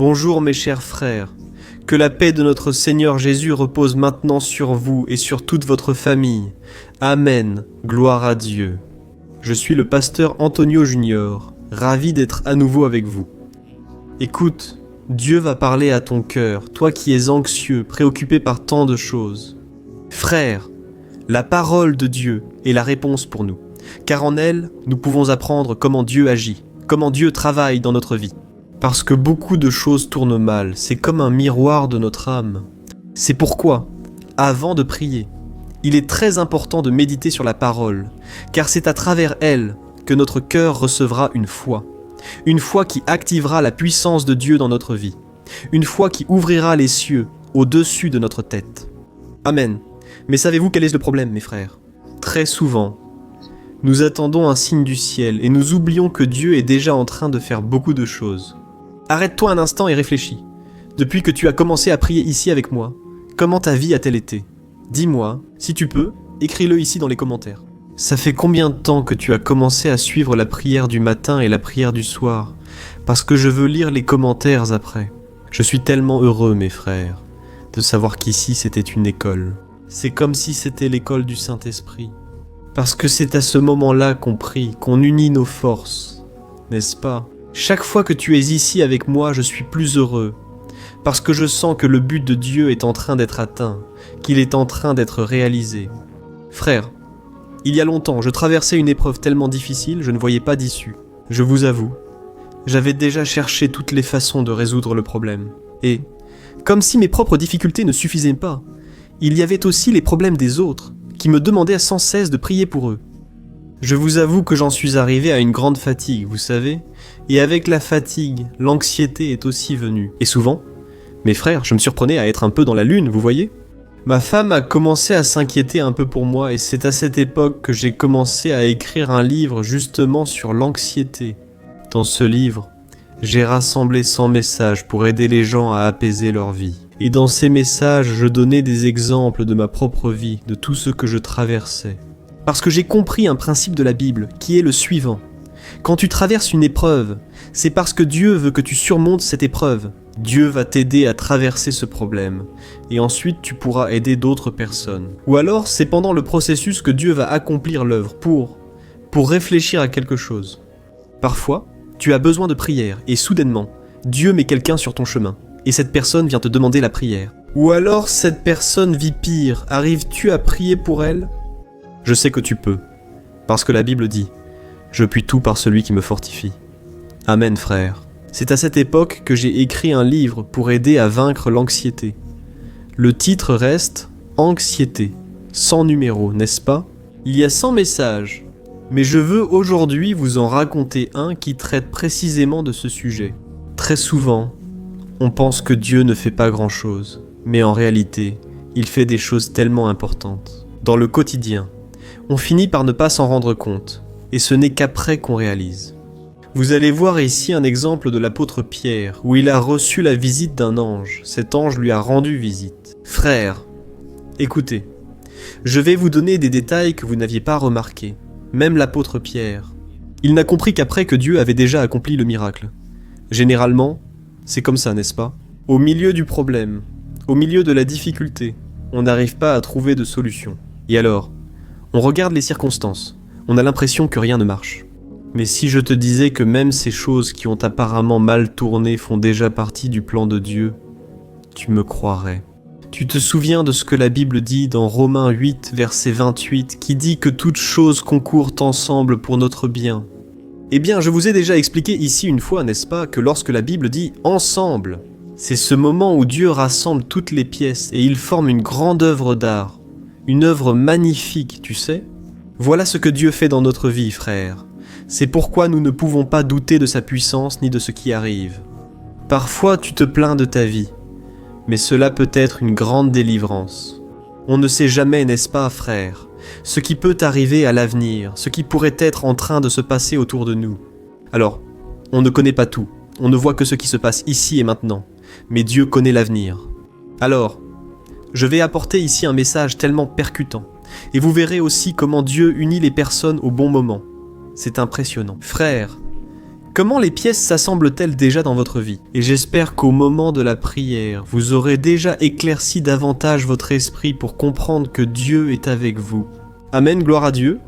Bonjour mes chers frères, que la paix de notre Seigneur Jésus repose maintenant sur vous et sur toute votre famille. Amen, gloire à Dieu. Je suis le pasteur Antonio Junior, ravi d'être à nouveau avec vous. Écoute, Dieu va parler à ton cœur, toi qui es anxieux, préoccupé par tant de choses. Frère, la parole de Dieu est la réponse pour nous, car en elle, nous pouvons apprendre comment Dieu agit, comment Dieu travaille dans notre vie. Parce que beaucoup de choses tournent mal, c'est comme un miroir de notre âme. C'est pourquoi, avant de prier, il est très important de méditer sur la parole, car c'est à travers elle que notre cœur recevra une foi qui activera la puissance de Dieu dans notre vie, une foi qui ouvrira les cieux au-dessus de notre tête. Amen. Mais savez-vous quel est le problème, mes frères? Très souvent, nous attendons un signe du ciel et nous oublions que Dieu est déjà en train de faire beaucoup de choses. Arrête-toi un instant et réfléchis. Depuis que tu as commencé à prier ici avec moi, comment ta vie a-t-elle été? Dis-moi, si tu peux, écris-le ici dans les commentaires. Ça fait combien de temps que tu as commencé à suivre la prière du matin et la prière du soir? Parce que je veux lire les commentaires après. Je suis tellement heureux, mes frères, de savoir qu'ici c'était une école. C'est comme si c'était l'école du Saint-Esprit. Parce que c'est à ce moment-là qu'on prie, qu'on unit nos forces, n'est-ce pas? Chaque fois que tu es ici avec moi, je suis plus heureux, parce que je sens que le but de Dieu est en train d'être atteint, qu'il est en train d'être réalisé. Frère, il y a longtemps, je traversais une épreuve tellement difficile, je ne voyais pas d'issue. Je vous avoue, j'avais déjà cherché toutes les façons de résoudre le problème. Et, comme si mes propres difficultés ne suffisaient pas, il y avait aussi les problèmes des autres, qui me demandaient sans cesse de prier pour eux. Je vous avoue que j'en suis arrivé à une grande fatigue, vous savez, et avec la fatigue, l'anxiété est aussi venue. Et souvent, mes frères, je me surprenais à être un peu dans la lune, vous voyez? Ma femme a commencé à s'inquiéter un peu pour moi, et c'est à cette époque que j'ai commencé à écrire un livre justement sur l'anxiété. Dans ce livre, j'ai rassemblé 100 messages pour aider les gens à apaiser leur vie. Et dans ces messages, je donnais des exemples de ma propre vie, de tout ce que je traversais. Parce que j'ai compris un principe de la Bible, qui est le suivant. Quand tu traverses une épreuve, c'est parce que Dieu veut que tu surmontes cette épreuve. Dieu va t'aider à traverser ce problème, et ensuite tu pourras aider d'autres personnes. Ou alors, c'est pendant le processus que Dieu va accomplir l'œuvre pour réfléchir à quelque chose. Parfois, tu as besoin de prière, et soudainement, Dieu met quelqu'un sur ton chemin, et cette personne vient te demander la prière. Ou alors, cette personne vit pire, arrives-tu à prier pour elle ? Je sais que tu peux, parce que la Bible dit « Je puis tout par celui qui me fortifie ». Amen, frère. C'est à cette époque que j'ai écrit un livre pour aider à vaincre l'anxiété. Le titre reste « Anxiété », sans numéro, n'est-ce pas? Il y a 100 messages, mais je veux aujourd'hui vous en raconter un qui traite précisément de ce sujet. Très souvent, on pense que Dieu ne fait pas grand-chose, mais en réalité, il fait des choses tellement importantes. Dans le quotidien, on finit par ne pas s'en rendre compte, et ce n'est qu'après qu'on réalise. Vous allez voir ici un exemple de l'apôtre Pierre, où il a reçu la visite d'un ange. Cet ange lui a rendu visite. Frère, écoutez, je vais vous donner des détails que vous n'aviez pas remarqués. Même l'apôtre Pierre, il n'a compris qu'après que Dieu avait déjà accompli le miracle. Généralement, c'est comme ça, n'est-ce pas? Au milieu du problème, au milieu de la difficulté, on n'arrive pas à trouver de solution. Et alors, on regarde les circonstances, on a l'impression que rien ne marche. Mais si je te disais que même ces choses qui ont apparemment mal tourné font déjà partie du plan de Dieu, tu me croirais. Tu te souviens de ce que la Bible dit dans Romains 8, verset 28, qui dit que toutes choses concourent ensemble pour notre bien. Eh bien, je vous ai déjà expliqué ici une fois, n'est-ce pas, que lorsque la Bible dit « ensemble », c'est ce moment où Dieu rassemble toutes les pièces et il forme une grande œuvre d'art, une œuvre magnifique, tu sais. Voilà ce que Dieu fait dans notre vie, frère. C'est pourquoi nous ne pouvons pas douter de sa puissance ni de ce qui arrive. Parfois, tu te plains de ta vie, mais cela peut être une grande délivrance. On ne sait jamais, n'est-ce pas, frère, ce qui peut arriver à l'avenir, ce qui pourrait être en train de se passer autour de nous. Alors, on ne connaît pas tout, on ne voit que ce qui se passe ici et maintenant, mais Dieu connaît l'avenir. Alors, je vais apporter ici un message tellement percutant, et vous verrez aussi comment Dieu unit les personnes au bon moment. C'est impressionnant. Frère, Comment les pièces s'assemblent-elles déjà dans votre vie? Et j'espère qu'au moment de la prière, vous aurez déjà éclairci davantage votre esprit pour comprendre que Dieu est avec vous. Amen, gloire à Dieu.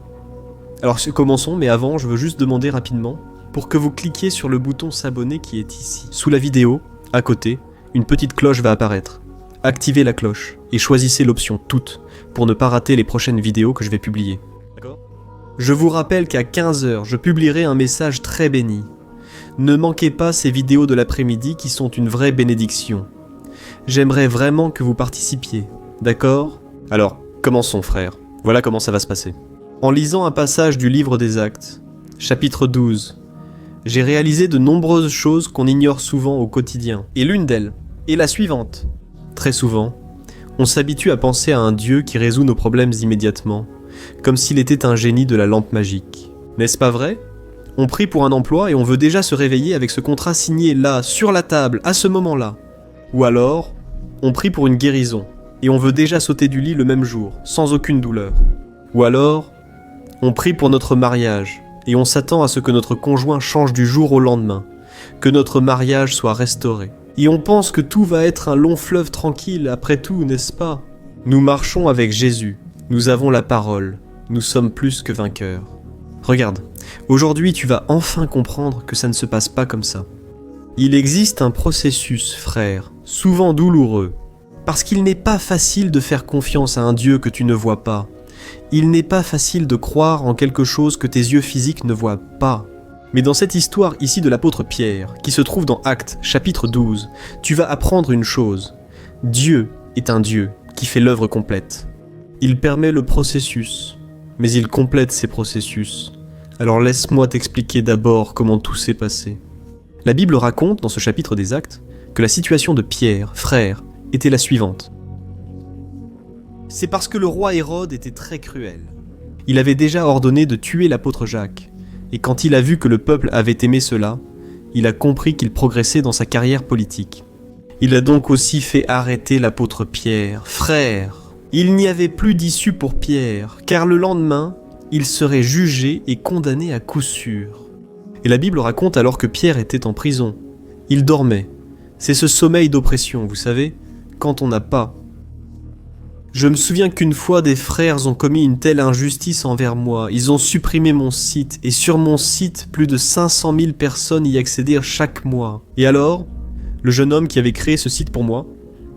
Alors commençons, mais avant, je veux juste demander rapidement pour que vous cliquiez sur le bouton s'abonner qui est ici. Sous la vidéo, à côté, une petite cloche va apparaître. Activez la cloche et choisissez l'option toutes pour ne pas rater les prochaines vidéos que je vais publier. D'accord ? Je vous rappelle qu'à 15h, je publierai un message très béni. Ne manquez pas ces vidéos de l'après-midi qui sont une vraie bénédiction. J'aimerais vraiment que vous participiez, d'accord ? Alors, commençons frère. Voilà comment ça va se passer. En lisant un passage du livre des Actes, chapitre 12, j'ai réalisé de nombreuses choses qu'on ignore souvent au quotidien. Et l'une d'elles est la suivante. Très souvent, on s'habitue à penser à un Dieu qui résout nos problèmes immédiatement, comme s'il était un génie de la lampe magique. N'est-ce pas vrai ? On prie pour un emploi et on veut déjà se réveiller avec ce contrat signé là, sur la table, à ce moment-là. Ou alors, on prie pour une guérison et on veut déjà sauter du lit le même jour, sans aucune douleur. Ou alors, on prie pour notre mariage et on s'attend à ce que notre conjoint change du jour au lendemain, que notre mariage soit restauré. Et on pense que tout va être un long fleuve tranquille après tout, n'est-ce pas ? Nous marchons avec Jésus, nous avons la parole, nous sommes plus que vainqueurs. Regarde, aujourd'hui tu vas enfin comprendre que ça ne se passe pas comme ça. Il existe un processus, frère, souvent douloureux, parce qu'il n'est pas facile de faire confiance à un Dieu que tu ne vois pas. Il n'est pas facile de croire en quelque chose que tes yeux physiques ne voient pas. Mais dans cette histoire ici de l'apôtre Pierre, qui se trouve dans Actes, chapitre 12, tu vas apprendre une chose. Dieu est un Dieu qui fait l'œuvre complète. Il permet le processus, mais il complète ces processus. Alors laisse-moi t'expliquer d'abord comment tout s'est passé. La Bible raconte, dans ce chapitre des Actes, que la situation de Pierre, frère, était la suivante. C'est parce que le roi Hérode était très cruel. Il avait déjà ordonné de tuer l'apôtre Jacques, et quand il a vu que le peuple avait aimé cela, il a compris qu'il progressait dans sa carrière politique. Il a donc aussi fait arrêter l'apôtre Pierre. Frère, il n'y avait plus d'issue pour Pierre, car le lendemain, il serait jugé et condamné à coup sûr. Et la Bible raconte alors que Pierre était en prison. Il dormait. C'est ce sommeil d'oppression, vous savez, quand on n'a pas. Je me souviens qu'une fois des frères ont commis une telle injustice envers moi. Ils ont supprimé mon site, et sur mon site, plus de 500 000 personnes y accédaient chaque mois. Et alors, le jeune homme qui avait créé ce site pour moi,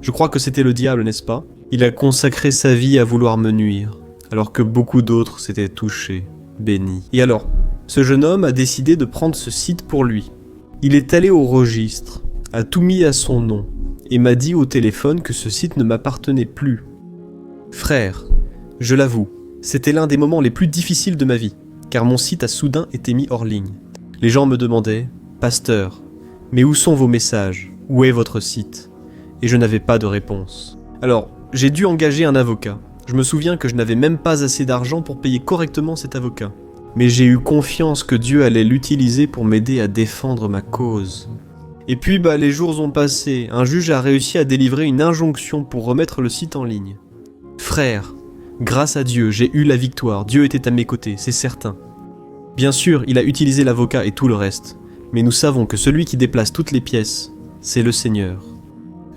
je crois que c'était le diable, n'est-ce pas ? Il a consacré sa vie à vouloir me nuire, alors que beaucoup d'autres s'étaient touchés, bénis. Et alors, ce jeune homme a décidé de prendre ce site pour lui. Il est allé au registre, a tout mis à son nom, et m'a dit au téléphone que ce site ne m'appartenait plus. Frère, je l'avoue, c'était l'un des moments les plus difficiles de ma vie, car mon site a soudain été mis hors ligne. Les gens me demandaient « Pasteur, mais où sont vos messages ? Où est votre site ?» Et je n'avais pas de réponse. Alors, j'ai dû engager un avocat. Je me souviens que je n'avais même pas assez d'argent pour payer correctement cet avocat. Mais j'ai eu confiance que Dieu allait l'utiliser pour m'aider à défendre ma cause. Et puis les jours ont passé, un juge a réussi à délivrer une injonction pour remettre le site en ligne. Frère, grâce à Dieu, j'ai eu la victoire, Dieu était à mes côtés, c'est certain. Bien sûr, il a utilisé l'avocat et tout le reste, mais nous savons que celui qui déplace toutes les pièces, c'est le Seigneur.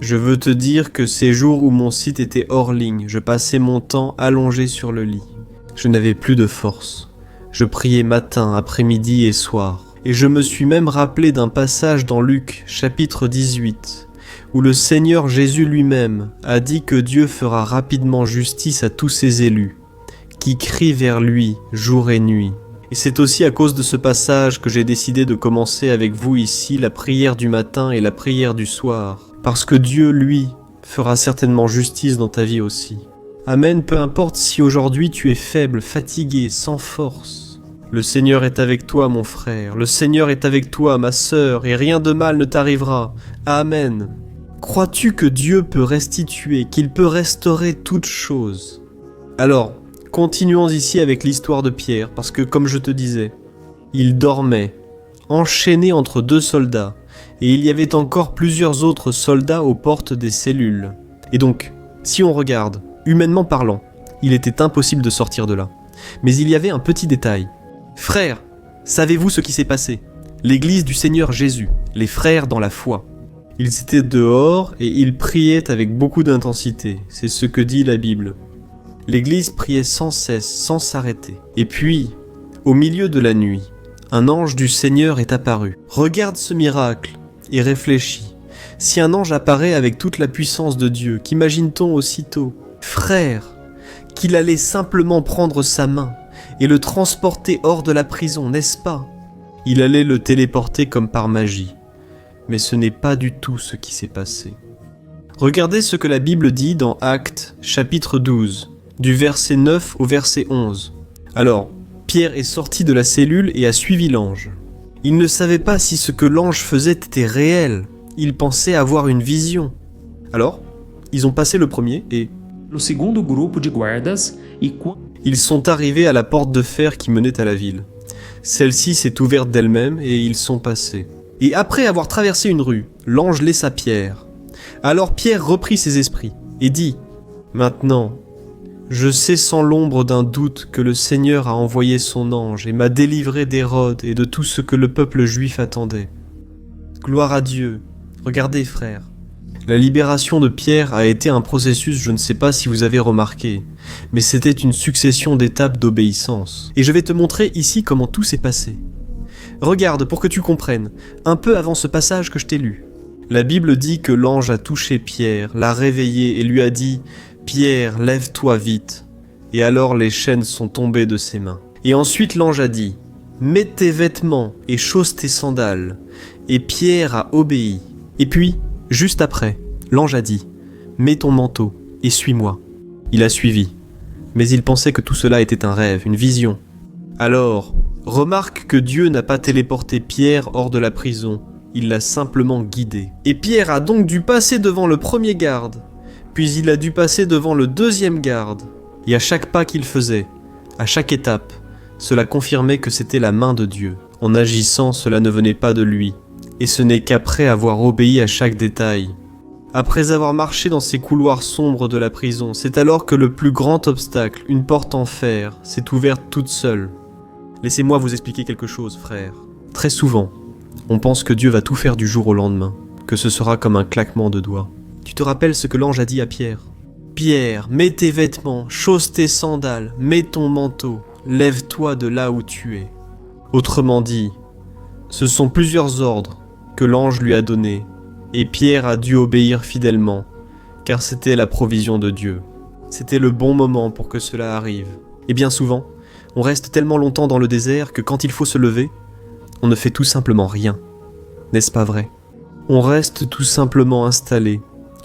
Je veux te dire que ces jours où mon site était hors ligne, je passais mon temps allongé sur le lit. Je n'avais plus de force. Je priais matin, après-midi et soir. Et je me suis même rappelé d'un passage dans Luc, chapitre 18, où le Seigneur Jésus lui-même a dit que Dieu fera rapidement justice à tous ses élus, qui crient vers lui jour et nuit. Et c'est aussi à cause de ce passage que j'ai décidé de commencer avec vous ici la prière du matin et la prière du soir, parce que Dieu, lui, fera certainement justice dans ta vie aussi. Amen, peu importe si aujourd'hui tu es faible, fatigué, sans force. Le Seigneur est avec toi, mon frère, le Seigneur est avec toi, ma sœur, et rien de mal ne t'arrivera. Amen. Crois-tu que Dieu peut restituer, qu'il peut restaurer toutes choses ? Alors, continuons ici avec l'histoire de Pierre, parce que comme je te disais, il dormait, enchaîné entre deux soldats, et il y avait encore plusieurs autres soldats aux portes des cellules. Et donc, si on regarde, humainement parlant, il était impossible de sortir de là. Mais il y avait un petit détail. Frère, savez-vous ce qui s'est passé ? l'église du Seigneur Jésus, les frères dans la foi. Ils étaient dehors et ils priaient avec beaucoup d'intensité, c'est ce que dit la Bible. L'église priait sans cesse, sans s'arrêter. Et puis, au milieu de la nuit, un ange du Seigneur est apparu. Regarde ce miracle et réfléchis. Si un ange apparaît avec toute la puissance de Dieu, qu'imagine-t-on aussitôt? Frère, qu'il allait simplement prendre sa main et le transporter hors de la prison, n'est-ce pas? Il allait le téléporter comme par magie. Mais ce n'est pas du tout ce qui s'est passé. Regardez ce que la Bible dit dans Actes, chapitre 12, du verset 9 au verset 11. Alors, Pierre est sorti de la cellule et a suivi l'ange. Il ne savait pas si ce que l'ange faisait était réel. Il pensait avoir une vision. Alors, ils ont passé le premier et... O segundo grupo de guardas e ils sont arrivés à la porte de fer qui menait à la ville. Celle-ci s'est ouverte d'elle-même et ils sont passés. Et après avoir traversé une rue, l'ange laissa Pierre. Alors Pierre reprit ses esprits et dit « Maintenant, je sais sans l'ombre d'un doute que le Seigneur a envoyé son ange et m'a délivré d'Hérode et de tout ce que le peuple juif attendait. Gloire à Dieu. Regardez, frères. » La libération de Pierre a été un processus, je ne sais pas si vous avez remarqué, mais c'était une succession d'étapes d'obéissance. Et je vais te montrer ici comment tout s'est passé. Regarde pour que tu comprennes, un peu avant ce passage que je t'ai lu. La Bible dit que l'ange a touché Pierre, l'a réveillé et lui a dit « Pierre, lève-toi vite !» Et alors les chaînes sont tombées de ses mains. Et ensuite l'ange a dit « Mets tes vêtements et chausse tes sandales !» Et Pierre a obéi. Et puis, juste après, l'ange a dit « Mets ton manteau et suis-moi !» Il a suivi. Mais il pensait que tout cela était un rêve, une vision. Alors, remarque que Dieu n'a pas téléporté Pierre hors de la prison, il l'a simplement guidé. Et Pierre a donc dû passer devant le premier garde, puis il a dû passer devant le deuxième garde. Et à chaque pas qu'il faisait, à chaque étape, cela confirmait que c'était la main de Dieu. En agissant, cela ne venait pas de lui. Et ce n'est qu'après avoir obéi à chaque détail. Après avoir marché dans ces couloirs sombres de la prison, c'est alors que le plus grand obstacle, une porte en fer, s'est ouverte toute seule. Laissez-moi vous expliquer quelque chose, frère. Très souvent, on pense que Dieu va tout faire du jour au lendemain, que ce sera comme un claquement de doigts. Tu te rappelles ce que l'ange a dit à Pierre? « Pierre, mets tes vêtements, chausse tes sandales, mets ton manteau, lève-toi de là où tu es. » Autrement dit, ce sont plusieurs ordres que l'ange lui a donnés, et Pierre a dû obéir fidèlement, car c'était la provision de Dieu. C'était le bon moment pour que cela arrive. Et bien souvent, on reste tellement longtemps dans le désert que quand il faut se lever, on ne fait tout simplement rien. N'est-ce pas vrai? On reste tout simplement installé.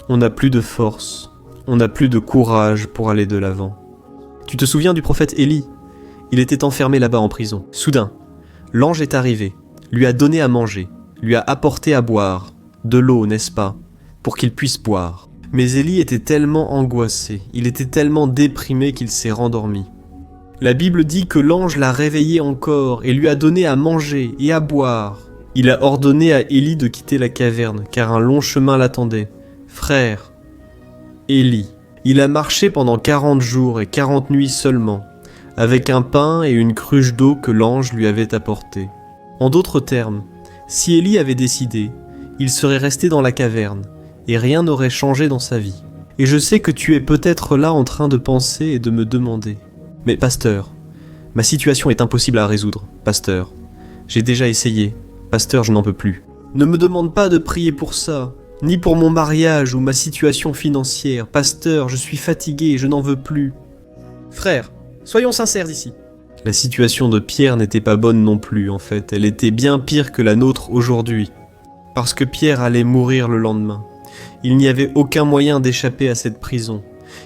On n'a plus de force. On n'a plus de courage pour aller de l'avant. Tu te souviens du prophète Élie? Il était enfermé là-bas en prison. Soudain, l'ange est arrivé, lui a donné à manger, lui a apporté à boire, de l'eau, n'est-ce pas, pour qu'il puisse boire. Mais Élie était tellement angoissé, il était tellement déprimé qu'il s'est rendormi. La Bible dit que l'ange l'a réveillé encore et lui a donné à manger et à boire. Il a ordonné à Élie de quitter la caverne, car un long chemin l'attendait. Frère, Élie, il a marché pendant 40 jours et 40 nuits seulement, avec un pain et une cruche d'eau que l'ange lui avait apporté. En d'autres termes, si Élie avait décidé, il serait resté dans la caverne, et rien n'aurait changé dans sa vie. Et je sais que tu es peut-être là en train de penser et de me demander. Mais pasteur, ma situation est impossible à résoudre, pasteur. J'ai déjà essayé, pasteur, je n'en peux plus. Ne me demande pas de prier pour ça, ni pour mon mariage ou ma situation financière. Pasteur, je suis fatigué et je n'en veux plus. Frère, soyons sincères ici. La situation de Pierre n'était pas bonne non plus, en fait. Elle était bien pire que la nôtre aujourd'hui. Parce que Pierre allait mourir le lendemain. Il n'y avait aucun moyen d'échapper à cette prison.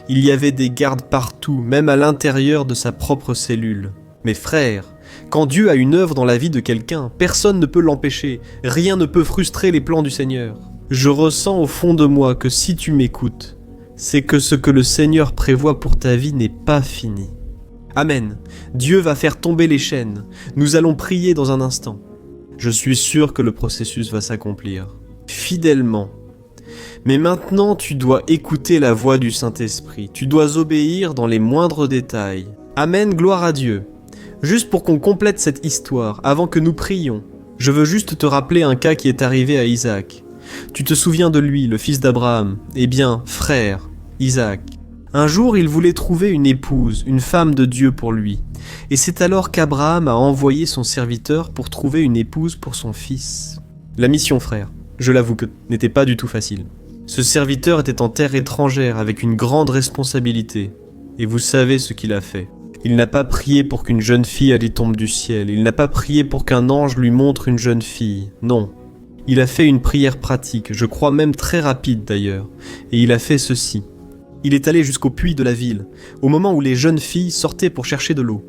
Il y avait des gardes partout, même à l'intérieur de sa propre cellule. Mais frère, quand Dieu a une œuvre dans la vie de quelqu'un, personne ne peut l'empêcher. Rien ne peut frustrer les plans du Seigneur. Je ressens au fond de moi que si tu m'écoutes, c'est que ce que le Seigneur prévoit pour ta vie n'est pas fini. Amen. Dieu va faire tomber les chaînes. Nous allons prier dans un instant. Je suis sûr que le processus va s'accomplir. Fidèlement. Mais maintenant, tu dois écouter la voix du Saint-Esprit. Tu dois obéir dans les moindres détails. Amen, gloire à Dieu. Juste pour qu'on complète cette histoire, avant que nous prions, Je veux juste te rappeler un cas qui est arrivé à Isaac. Tu te souviens de lui, le fils d'Abraham? Eh bien, frère, Isaac. Un jour, il voulait trouver une épouse, une femme de Dieu pour lui. Et c'est alors qu'Abraham a envoyé son serviteur pour trouver une épouse pour son fils. La mission, frère, je l'avoue que n'était pas du tout facile. Ce serviteur était en terre étrangère avec une grande responsabilité. Et vous savez ce qu'il a fait. Il n'a pas prié pour qu'une jeune fille allait tomber du ciel. Il n'a pas prié pour qu'un ange lui montre une jeune fille. Non. Il a fait une prière pratique, je crois même très rapide d'ailleurs. Et il a fait ceci. Il est allé jusqu'au puits de la ville, au moment où les jeunes filles sortaient pour chercher de l'eau.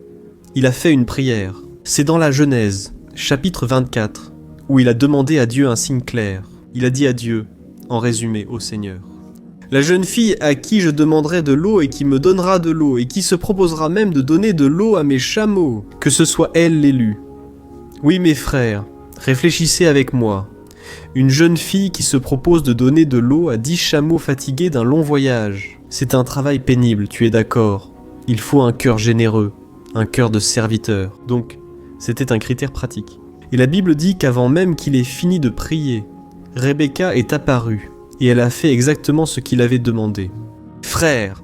Il a fait une prière. C'est dans la Genèse, chapitre 24, où il a demandé à Dieu un signe clair. Il a dit à Dieu, en résumé, au Seigneur: la jeune fille à qui je demanderai de l'eau et qui me donnera de l'eau et qui se proposera même de donner de l'eau à mes chameaux, que ce soit elle l'élue. Oui, mes frères, réfléchissez avec moi. Une jeune fille qui se propose de donner de l'eau à 10 chameaux fatigués d'un long voyage. C'est un travail pénible, tu es d'accord. Il faut un cœur généreux, un cœur de serviteur. Donc, c'était un critère pratique. Et la Bible dit qu'avant même qu'il ait fini de prier, Rebecca est apparue. Et elle a fait exactement ce qu'il avait demandé. Frère,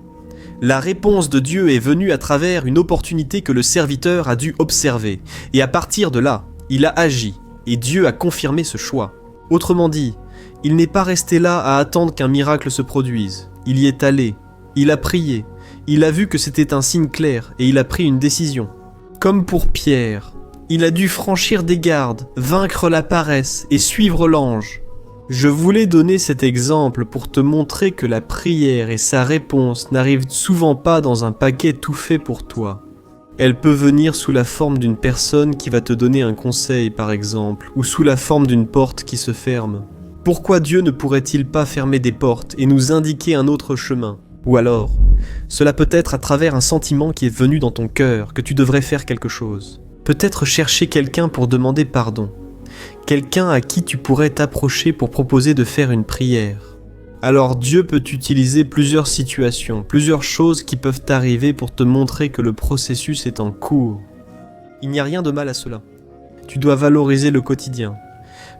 la réponse de Dieu est venue à travers une opportunité que le serviteur a dû observer. Et à partir de là, il a agi. Et Dieu a confirmé ce choix. Autrement dit, il n'est pas resté là à attendre qu'un miracle se produise. Il y est allé. Il a prié. Il a vu que c'était un signe clair et il a pris une décision. Comme pour Pierre, il a dû franchir des gardes, vaincre la paresse et suivre l'ange. Je voulais donner cet exemple pour te montrer que la prière et sa réponse n'arrivent souvent pas dans un paquet tout fait pour toi. Elle peut venir sous la forme d'une personne qui va te donner un conseil par exemple, ou sous la forme d'une porte qui se ferme. Pourquoi Dieu ne pourrait-il pas fermer des portes et nous indiquer un autre chemin? Ou alors, cela peut être à travers un sentiment qui est venu dans ton cœur, que tu devrais faire quelque chose. Peut-être chercher quelqu'un pour demander pardon. Quelqu'un à qui tu pourrais t'approcher pour proposer de faire une prière. Alors Dieu peut utiliser plusieurs situations, plusieurs choses qui peuvent t'arriver pour te montrer que le processus est en cours. Il n'y a rien de mal à cela. Tu dois valoriser le quotidien.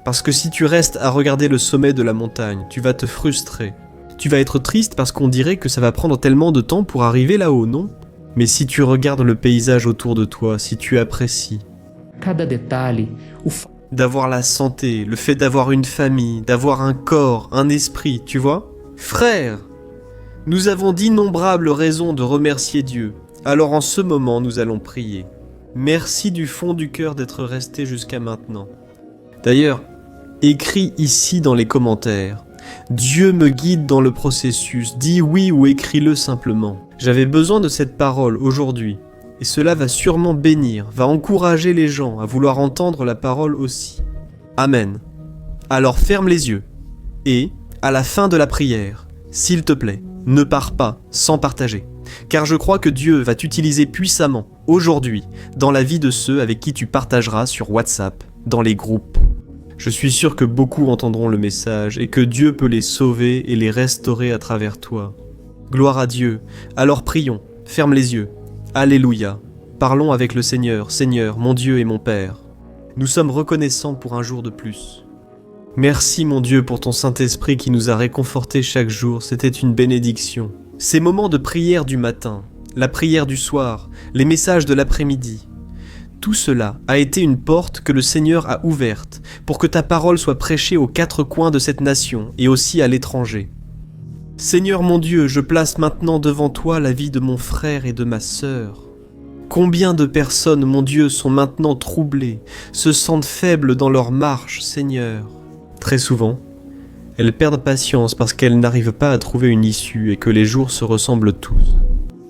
Parce que si tu restes à regarder le sommet de la montagne, tu vas te frustrer. Tu vas être triste parce qu'on dirait que ça va prendre tellement de temps pour arriver là-haut, non? Mais si tu regardes le paysage autour de toi, si tu apprécies Cada detalhe, d'avoir la santé, le fait d'avoir une famille, d'avoir un corps, un esprit, tu vois? Frère, nous avons d'innombrables raisons de remercier Dieu. Alors en ce moment, nous allons prier. Merci du fond du cœur d'être resté jusqu'à maintenant. D'ailleurs, écris ici dans les commentaires. Dieu me guide dans le processus, dis oui ou écris-le simplement. J'avais besoin de cette parole aujourd'hui. Et cela va sûrement bénir, va encourager les gens à vouloir entendre la parole aussi. Amen. Alors ferme les yeux. Et, à la fin de la prière, s'il te plaît, ne pars pas sans partager. Car je crois que Dieu va t'utiliser puissamment, aujourd'hui, dans la vie de ceux avec qui tu partageras sur WhatsApp, dans les groupes. Je suis sûr que beaucoup entendront le message et que Dieu peut les sauver et les restaurer à travers toi. Gloire à Dieu. Alors prions, ferme les yeux. Alléluia. Parlons avec le Seigneur, Seigneur, mon Dieu et mon Père. Nous sommes reconnaissants pour un jour de plus. Merci mon Dieu pour ton Saint-Esprit qui nous a réconfortés chaque jour, c'était une bénédiction. Ces moments de prière du matin, la prière du soir, les messages de l'après-midi, tout cela a été une porte que le Seigneur a ouverte pour que ta parole soit prêchée aux 4 coins de cette nation et aussi à l'étranger. Seigneur mon Dieu, je place maintenant devant toi la vie de mon frère et de ma sœur. Combien de personnes, mon Dieu, sont maintenant troublées, se sentent faibles dans leur marche, Seigneur. Très souvent, elles perdent patience parce qu'elles n'arrivent pas à trouver une issue et que les jours se ressemblent tous.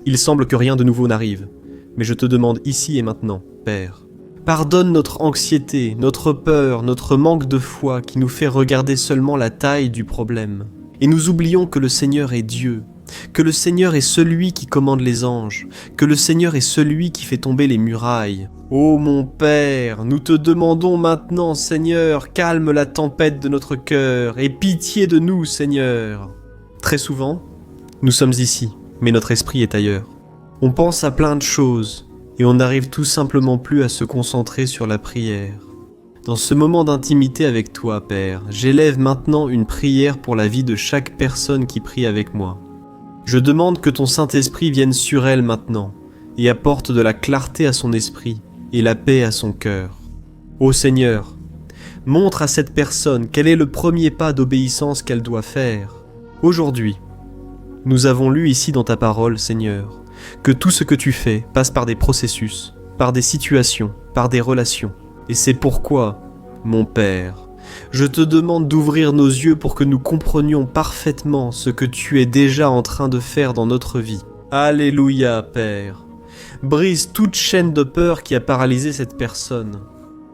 Il semble que rien de nouveau n'arrive, mais je te demande ici et maintenant, Père, pardonne notre anxiété, notre peur, notre manque de foi qui nous fait regarder seulement la taille du problème. Et nous oublions que le Seigneur est Dieu, que le Seigneur est celui qui commande les anges, que le Seigneur est celui qui fait tomber les murailles. Ô mon Père, nous te demandons maintenant, Seigneur, calme la tempête de notre cœur, et pitié de nous, Seigneur. Très souvent, nous sommes ici, mais notre esprit est ailleurs. On pense à plein de choses, et on n'arrive tout simplement plus à se concentrer sur la prière. Dans ce moment d'intimité avec toi, Père, j'élève maintenant une prière pour la vie de chaque personne qui prie avec moi. Je demande que ton Saint-Esprit vienne sur elle maintenant et apporte de la clarté à son esprit et la paix à son cœur. Ô Seigneur, montre à cette personne quel est le premier pas d'obéissance qu'elle doit faire. Aujourd'hui, nous avons lu ici dans ta parole, Seigneur, que tout ce que tu fais passe par des processus, par des situations, par des relations. Et c'est pourquoi, mon Père, je te demande d'ouvrir nos yeux pour que nous comprenions parfaitement ce que tu es déjà en train de faire dans notre vie. Alléluia, Père. Brise toute chaîne de peur qui a paralysé cette personne.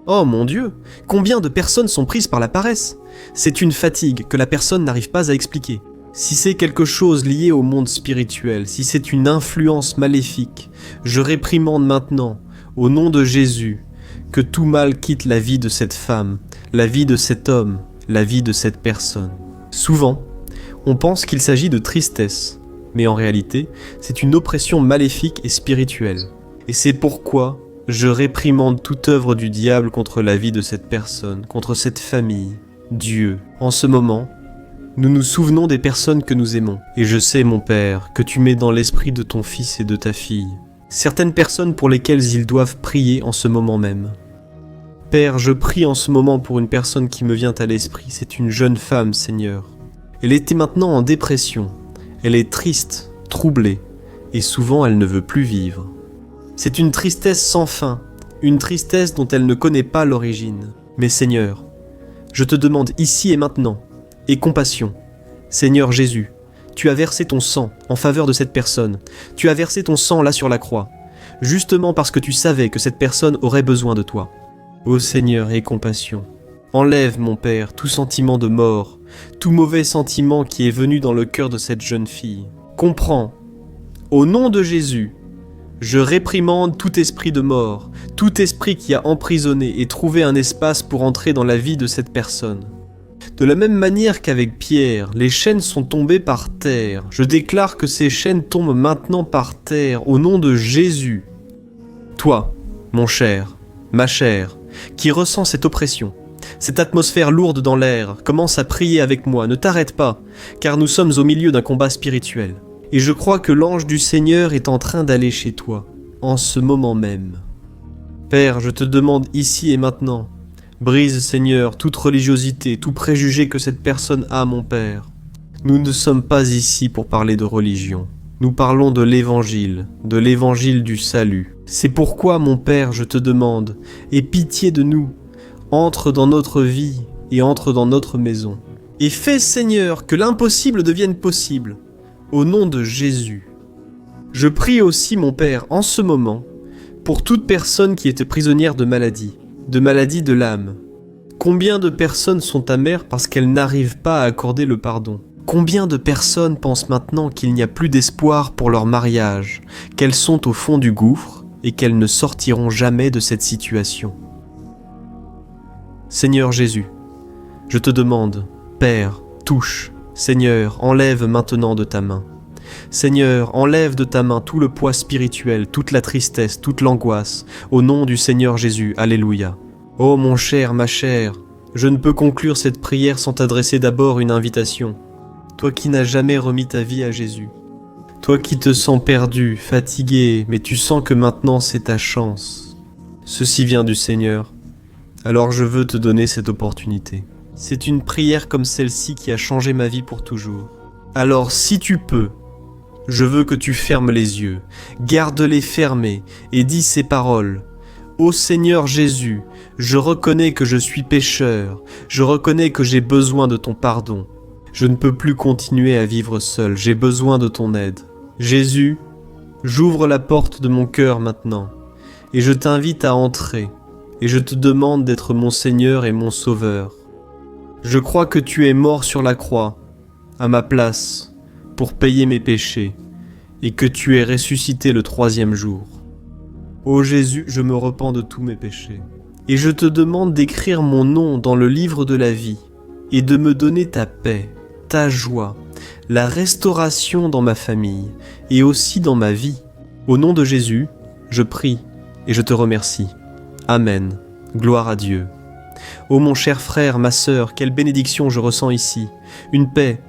Oh mon Dieu, combien de personnes sont prises par la paresse? C'est une fatigue que la personne n'arrive pas à expliquer. Si c'est quelque chose lié au monde spirituel, si c'est une influence maléfique, je réprimande maintenant, au nom de Jésus, que tout mal quitte la vie de cette femme, la vie de cet homme, la vie de cette personne. Souvent, on pense qu'il s'agit de tristesse, mais en réalité, c'est une oppression maléfique et spirituelle. Et c'est pourquoi je réprimande toute œuvre du diable contre la vie de cette personne, contre cette famille, Dieu. En ce moment, nous nous souvenons des personnes que nous aimons. Et je sais, mon Père, que tu mets dans l'esprit de ton fils et de ta fille certaines personnes pour lesquelles ils doivent prier en ce moment même. Père, je prie en ce moment pour une personne qui me vient à l'esprit. C'est une jeune femme, Seigneur. Elle était maintenant en dépression. Elle est triste, troublée, et souvent elle ne veut plus vivre. C'est une tristesse sans fin, une tristesse dont elle ne connaît pas l'origine. Mais Seigneur, je te demande ici et maintenant, aie compassion. Seigneur Jésus, tu as versé ton sang en faveur de cette personne. Tu as versé ton sang là sur la croix, justement parce que tu savais que cette personne aurait besoin de toi. Ô Seigneur, aie compassion. Enlève, mon Père, tout sentiment de mort, tout mauvais sentiment qui est venu dans le cœur de cette jeune fille. Comprends, au nom de Jésus, je réprimande tout esprit de mort, tout esprit qui a emprisonné et trouvé un espace pour entrer dans la vie de cette personne. De la même manière qu'avec Pierre, les chaînes sont tombées par terre, je déclare que ces chaînes tombent maintenant par terre au nom de Jésus. Toi, mon cher, ma chère, qui ressens cette oppression, cette atmosphère lourde dans l'air, commence à prier avec moi, ne t'arrête pas, car nous sommes au milieu d'un combat spirituel. Et je crois que l'ange du Seigneur est en train d'aller chez toi, en ce moment même. Père, je te demande ici et maintenant, brise, Seigneur, toute religiosité, tout préjugé que cette personne a, mon Père. Nous ne sommes pas ici pour parler de religion. Nous parlons de l'évangile du salut. C'est pourquoi, mon Père, je te demande, aie pitié de nous, entre dans notre vie et entre dans notre maison. Et fais, Seigneur, que l'impossible devienne possible, au nom de Jésus. Je prie aussi, mon Père, en ce moment, pour toute personne qui était prisonnière de maladie de l'âme. Combien de personnes sont amères parce qu'elles n'arrivent pas à accorder le pardon? Combien de personnes pensent maintenant qu'il n'y a plus d'espoir pour leur mariage, qu'elles sont au fond du gouffre et qu'elles ne sortiront jamais de cette situation? Seigneur Jésus, je te demande, Père, touche. Seigneur, enlève maintenant de ta main. Seigneur, enlève de ta main tout le poids spirituel, toute la tristesse, toute l'angoisse, au nom du Seigneur Jésus, Alléluia. Oh mon cher, ma chère, je ne peux conclure cette prière sans t'adresser d'abord une invitation. Toi qui n'as jamais remis ta vie à Jésus, toi qui te sens perdu, fatigué, mais tu sens que maintenant c'est ta chance. Ceci vient du Seigneur, alors je veux te donner cette opportunité. C'est une prière comme celle-ci qui a changé ma vie pour toujours. Alors si tu peux, je veux que tu fermes les yeux, garde-les fermés et dis ces paroles. Ô Seigneur Jésus, je reconnais que je suis pécheur, je reconnais que j'ai besoin de ton pardon. Je ne peux plus continuer à vivre seul, j'ai besoin de ton aide. Jésus, j'ouvre la porte de mon cœur maintenant, et je t'invite à entrer, et je te demande d'être mon Seigneur et mon Sauveur. Je crois que tu es mort sur la croix, à ma place, pour payer mes péchés, et que tu es ressuscité le 3e jour. Ô Jésus, je me repens de tous mes péchés, et je te demande d'écrire mon nom dans le livre de la vie, et de me donner ta paix, ta joie, la restauration dans ma famille, et aussi dans ma vie. Au nom de Jésus, je prie, et je te remercie. Amen. Gloire à Dieu. Ô mon cher frère, ma sœur, quelle bénédiction je ressens ici. Une paix,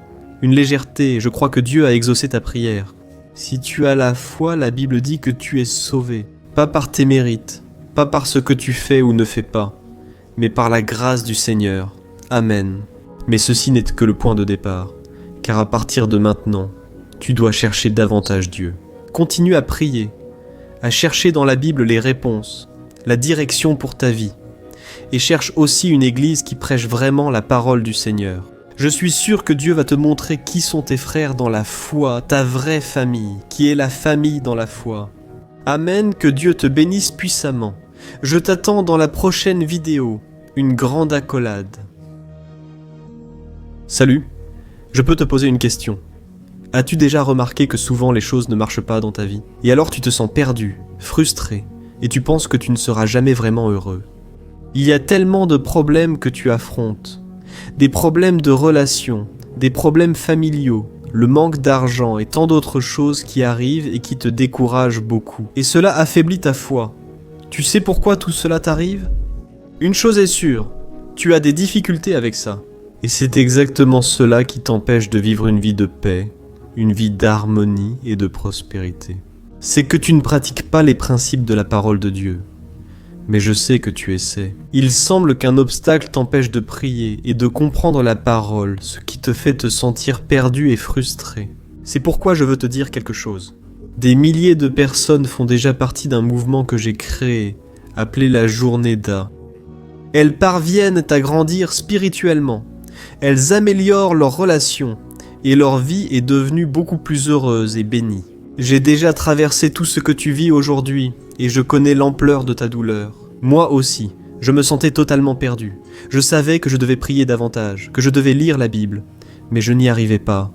une légèreté, je crois que Dieu a exaucé ta prière. Si tu as la foi, la Bible dit que tu es sauvé, pas par tes mérites, pas par ce que tu fais ou ne fais pas, mais par la grâce du Seigneur. Amen. Mais ceci n'est que le point de départ, car à partir de maintenant, tu dois chercher davantage Dieu. Continue à prier, à chercher dans la Bible les réponses, la direction pour ta vie, et cherche aussi une église qui prêche vraiment la parole du Seigneur. Je suis sûr que Dieu va te montrer qui sont tes frères dans la foi, ta vraie famille, qui est la famille dans la foi. Amen, que Dieu te bénisse puissamment. Je t'attends dans la prochaine vidéo, une grande accolade. Salut, je peux te poser une question. As-tu déjà remarqué que souvent les choses ne marchent pas dans ta vie? Et alors tu te sens perdu, frustré, et tu penses que tu ne seras jamais vraiment heureux. Il y a tellement de problèmes que tu affrontes. Des problèmes de relations, des problèmes familiaux, le manque d'argent et tant d'autres choses qui arrivent et qui te découragent beaucoup. Et cela affaiblit ta foi. Tu sais pourquoi tout cela t'arrive? Une chose est sûre, tu as des difficultés avec ça. Et c'est exactement cela qui t'empêche de vivre une vie de paix, une vie d'harmonie et de prospérité. C'est que tu ne pratiques pas les principes de la parole de Dieu. Mais je sais que tu essaies. Il semble qu'un obstacle t'empêche de prier et de comprendre la parole, ce qui te fait te sentir perdu et frustré. C'est pourquoi je veux te dire quelque chose. Des milliers de personnes font déjà partie d'un mouvement que j'ai créé, appelé la Journée d'A. Elles parviennent à grandir spirituellement. Elles améliorent leurs relations et leur vie est devenue beaucoup plus heureuse et bénie. J'ai déjà traversé tout ce que tu vis aujourd'hui et je connais l'ampleur de ta douleur. Moi aussi, je me sentais totalement perdu. Je savais que je devais prier davantage, que je devais lire la Bible, mais je n'y arrivais pas.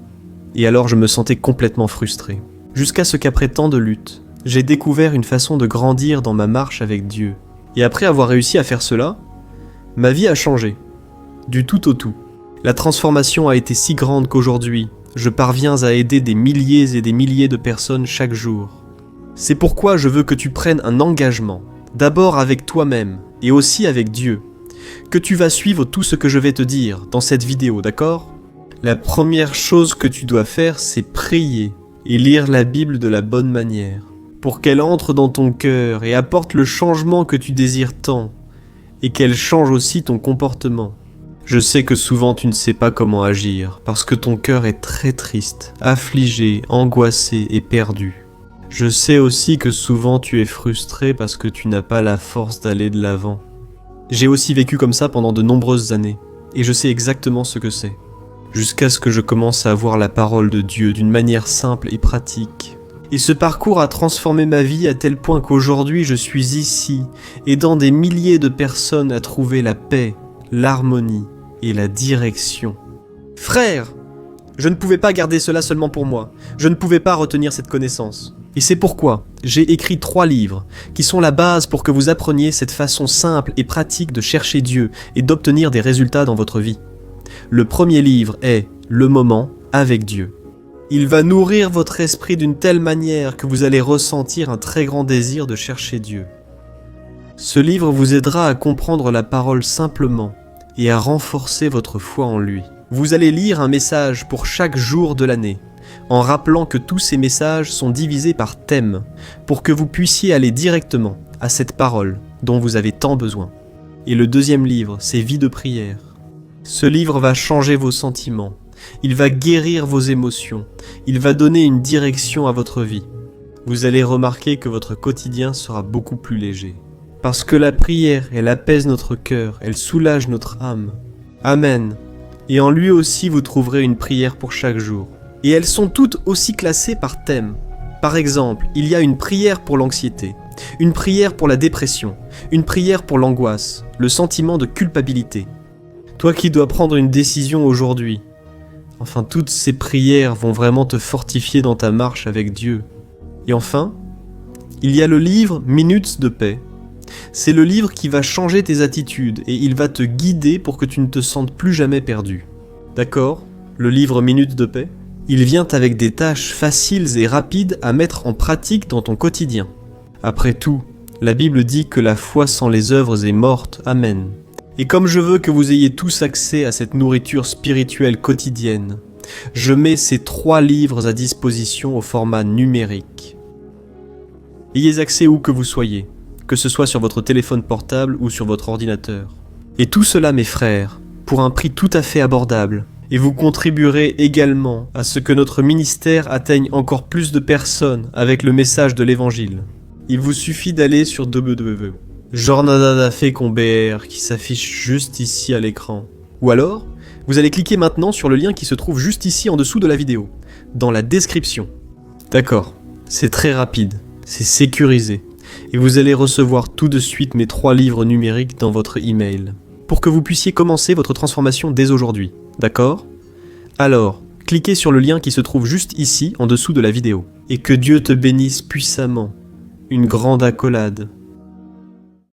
Et alors je me sentais complètement frustré. Jusqu'à ce qu'après tant de luttes, j'ai découvert une façon de grandir dans ma marche avec Dieu. Et après avoir réussi à faire cela, ma vie a changé. Du tout au tout. La transformation a été si grande qu'aujourd'hui, je parviens à aider des milliers et des milliers de personnes chaque jour. C'est pourquoi je veux que tu prennes un engagement, d'abord avec toi-même et aussi avec Dieu, que tu vas suivre tout ce que je vais te dire dans cette vidéo, d'accord? La première chose que tu dois faire, c'est prier et lire la Bible de la bonne manière, pour qu'elle entre dans ton cœur et apporte le changement que tu désires tant, et qu'elle change aussi ton comportement. Je sais que souvent tu ne sais pas comment agir, parce que ton cœur est très triste, affligé, angoissé et perdu. Je sais aussi que souvent tu es frustré parce que tu n'as pas la force d'aller de l'avant. J'ai aussi vécu comme ça pendant de nombreuses années, et je sais exactement ce que c'est. Jusqu'à ce que je commence à voir la parole de Dieu d'une manière simple et pratique. Et ce parcours a transformé ma vie à tel point qu'aujourd'hui je suis ici, aidant des milliers de personnes à trouver la paix, l'harmonie et la direction. Frère, je ne pouvais pas garder cela seulement pour moi. Je ne pouvais pas retenir cette connaissance. Et c'est pourquoi j'ai écrit 3 livres qui sont la base pour que vous appreniez cette façon simple et pratique de chercher Dieu et d'obtenir des résultats dans votre vie. Le premier livre est Le moment avec Dieu. Il va nourrir votre esprit d'une telle manière que vous allez ressentir un très grand désir de chercher Dieu. Ce livre vous aidera à comprendre la parole simplement et à renforcer votre foi en lui. Vous allez lire un message pour chaque jour de l'année, en rappelant que tous ces messages sont divisés par thème, pour que vous puissiez aller directement à cette parole dont vous avez tant besoin. Et le deuxième livre, c'est Vie de prière. Ce livre va changer vos sentiments, il va guérir vos émotions, il va donner une direction à votre vie. Vous allez remarquer que votre quotidien sera beaucoup plus léger. Parce que la prière, elle apaise notre cœur, elle soulage notre âme. Amen. Et en lui aussi vous trouverez une prière pour chaque jour. Et elles sont toutes aussi classées par thème. Par exemple, il y a une prière pour l'anxiété, une prière pour la dépression, une prière pour l'angoisse, le sentiment de culpabilité. Toi qui dois prendre une décision aujourd'hui, enfin toutes ces prières vont vraiment te fortifier dans ta marche avec Dieu. Et enfin, il y a le livre Minutes de paix. C'est le livre qui va changer tes attitudes et il va te guider pour que tu ne te sentes plus jamais perdu. D'accord? Le livre Minutes de paix? Il vient avec des tâches faciles et rapides à mettre en pratique dans ton quotidien. Après tout, la Bible dit que la foi sans les œuvres est morte. Amen. Et comme je veux que vous ayez tous accès à cette nourriture spirituelle quotidienne, je mets ces 3 livres à disposition au format numérique. Ayez accès où que vous soyez, que ce soit sur votre téléphone portable ou sur votre ordinateur. Et tout cela, mes frères, pour un prix tout à fait abordable, et vous contribuerez également à ce que notre ministère atteigne encore plus de personnes avec le message de l'évangile. Il vous suffit d'aller sur www.jornadadafecom.br qui s'affiche juste ici à l'écran. Ou alors, vous allez cliquer maintenant sur le lien qui se trouve juste ici en dessous de la vidéo, dans la description. D'accord, c'est très rapide, c'est sécurisé, et vous allez recevoir tout de suite mes 3 livres numériques dans votre email, pour que vous puissiez commencer votre transformation dès aujourd'hui, d'accord ? Alors, cliquez sur le lien qui se trouve juste ici en dessous de la vidéo, et que Dieu te bénisse puissamment. Une grande accolade.